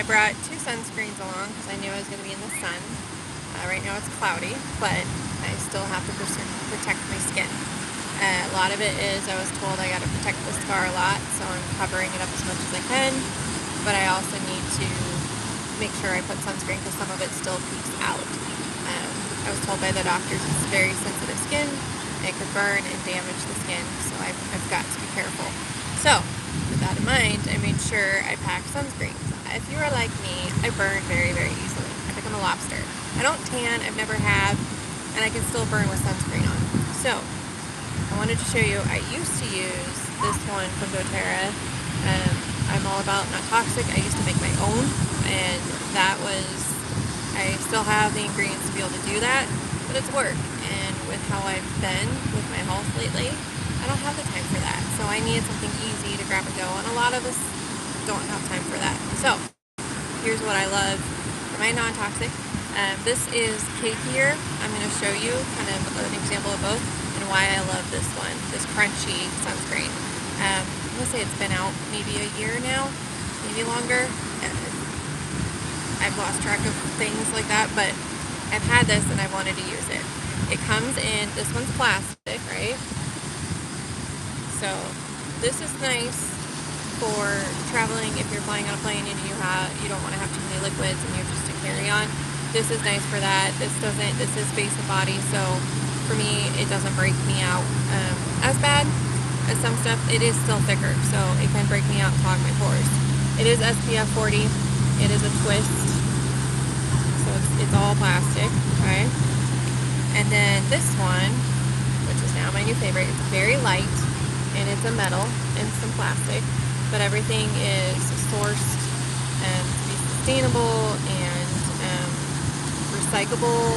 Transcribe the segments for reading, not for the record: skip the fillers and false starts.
brought 2 sunscreens along because I knew I was going to be in the sun. Right now it's cloudy, but I still have to protect my skin. A lot of it is I was told I got to protect the scar a lot, so I'm covering it up as much as I can. But I also need to make sure I put sunscreen because some of it still peeks out. I was told by the doctors it's very sensitive skin. It could burn and damage the skin, so I've got to be careful. So, with that in mind, I made sure I packed sunscreen. If you are like me, I burn very, very easily. I become a lobster. I don't tan, I've never have, and I can still burn with sunscreen on. So, I wanted to show you, I used to use this one from doTERRA. I'm all about not toxic. I used to make my own, and that was, I still have the ingredients to be able to do that, but it's work. And with how I've been with my health lately, I don't have the time for that. So I needed something easy to grab and go, and a lot of us don't have time for that. So here's what I love for my non-toxic. This is cakier. I'm going to show you kind of an example of both and why I love this one, this crunchy sunscreen. I'm going to say it's been out maybe a year now, maybe longer. I've lost track of things like that, but I've had this and I wanted to use it. It comes in, this one's plastic, right? So this is nice for traveling if you're flying on a plane and you don't want to have too many liquids and you're just a carry-on. This is nice for that. This is face and body, so for me it doesn't break me out as bad as some stuff. It is still thicker, so it can break me out and clog my pores. It is SPF 40. It is a twist, so it's all plastic, okay? And then this one, which is now my new favorite, it's very light, and it's a metal and some plastic, but everything is sourced to be sustainable and recyclable,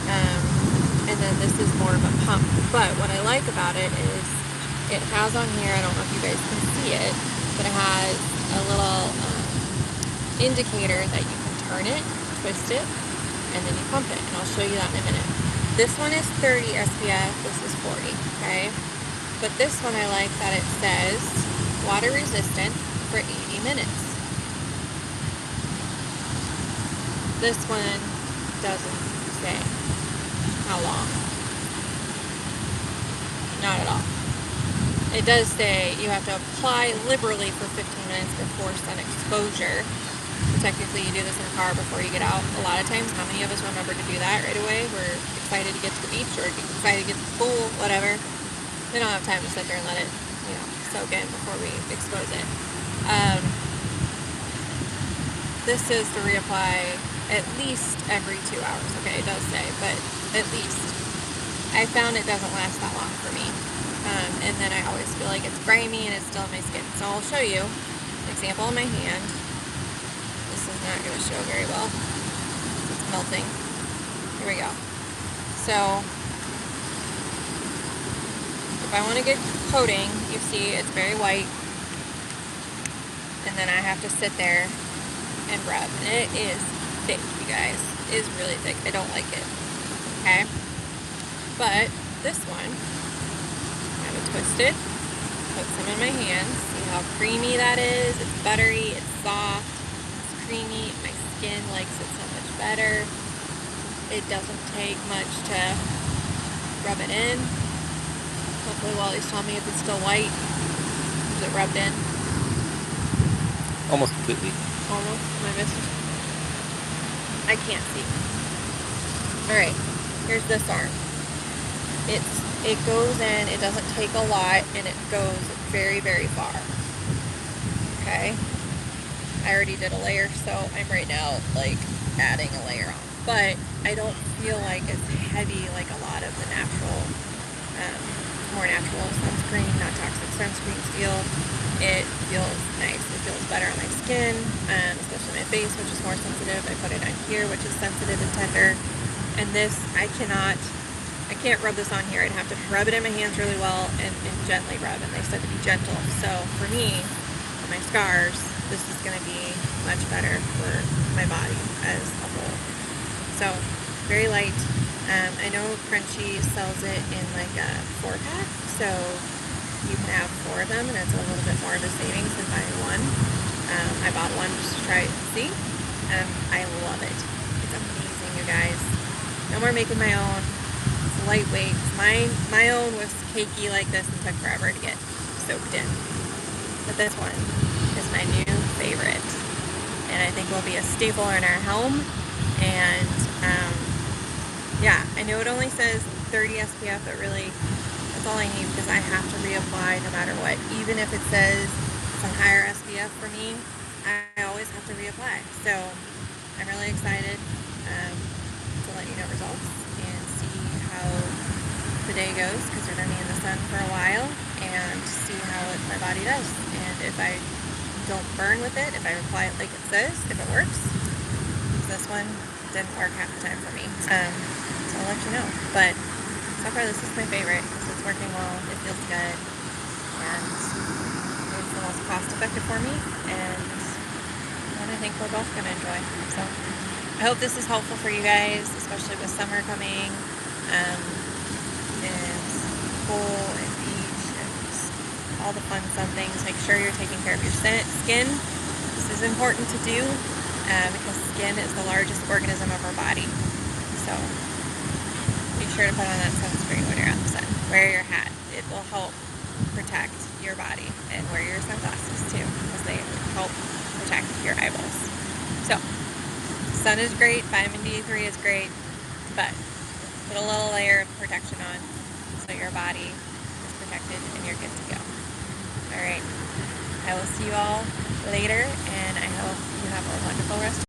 and then this is more of a pump. But what I like about it is it has on here, I don't know if you guys can see it, but it has a little indicator that you can turn it, twist it, and then you pump it, and I'll show you that in a minute. This one is 30 SPF, this is 40, okay? But this one I like that it says water resistant for 80 minutes. This one doesn't say how long. Not at all. It does say you have to apply liberally for 15 minutes before sun exposure. So technically you do this in the car before you get out. A lot of times, how many of us remember to do that right away? We're excited to get to the beach or excited to get to the pool, whatever. We don't have time to sit there and let it, soak in before we expose it. This is to reapply at least every 2 hours. Okay, it does say, but at least. I found it doesn't last that long for me. And then I always feel like it's grimy and it's still in my skin. So I'll show you an example in my hand. This is not going to show very well. It's melting. Here we go. So if I want a good coating, you see it's very white. And then I have to sit there and rub. And it is thick, you guys. It is really thick. I don't like it. Okay? But this one, I have it twisted, put some in my hands. See how creamy that is? It's buttery, it's soft, it's creamy. My skin likes it so much better. It doesn't take much to rub it in. Hopefully Wally's telling me if it's still white. Is it rubbed in? Almost completely. Almost? Am I missing? I can't see. Alright, here's this arm. It goes in, it doesn't take a lot, and it goes very, very far. Okay? I already did a layer, so I'm right now, adding a layer on. But I don't feel like it's heavy like a lot of the natural, more natural sunscreen, not toxic sunscreens feel. It feels nice. It feels better on my skin, especially my face, which is more sensitive. I put it on here, which is sensitive and tender. And this, I can't rub this on here. I'd have to rub it in my hands really well and gently rub. And they said to be gentle. So for me, for my scars, this is going to be much better for my body as a whole. So very light. I know Crunchy sells it in like a 4-pack, so you can have 4 of them, and it's a little bit more of a savings than buying one. I bought one just to try it and see. I love it. It's amazing, you guys. No more making my own. It's lightweight. My own was cakey like this and took forever to get soaked in. But this one is my new favorite. And I think will be a staple in our home. And yeah, I know it only says 30 SPF, but really that's all I need because I have to reapply no matter what. Even if it says it's a higher SPF for me, I always have to reapply. So I'm really excited to let you know results and see how the day goes because we're going to be in the sun for a while and see how my body does. And if I don't burn with it, if I apply it like it says, if it works. This one didn't work half the time for me. So I'll let you know. But so far this is my favorite because it's working well, it feels good, and it's the most cost effective for me, and one I think we're both going to enjoy. So I hope this is helpful for you guys, especially with summer coming, and pool and beach and all the fun things. Make sure you're taking care of your skin. This is important to do. Because skin is the largest organism of our body. So be sure to put on that sunscreen when you're out in the sun. Wear your hat. It will help protect your body. And wear your sunglasses too, because they help protect your eyeballs. So sun is great, vitamin D3 is great, but put a little layer of protection on so your body is protected and you're good to go. Alright, I will see you all later, and I hope you have a wonderful rest of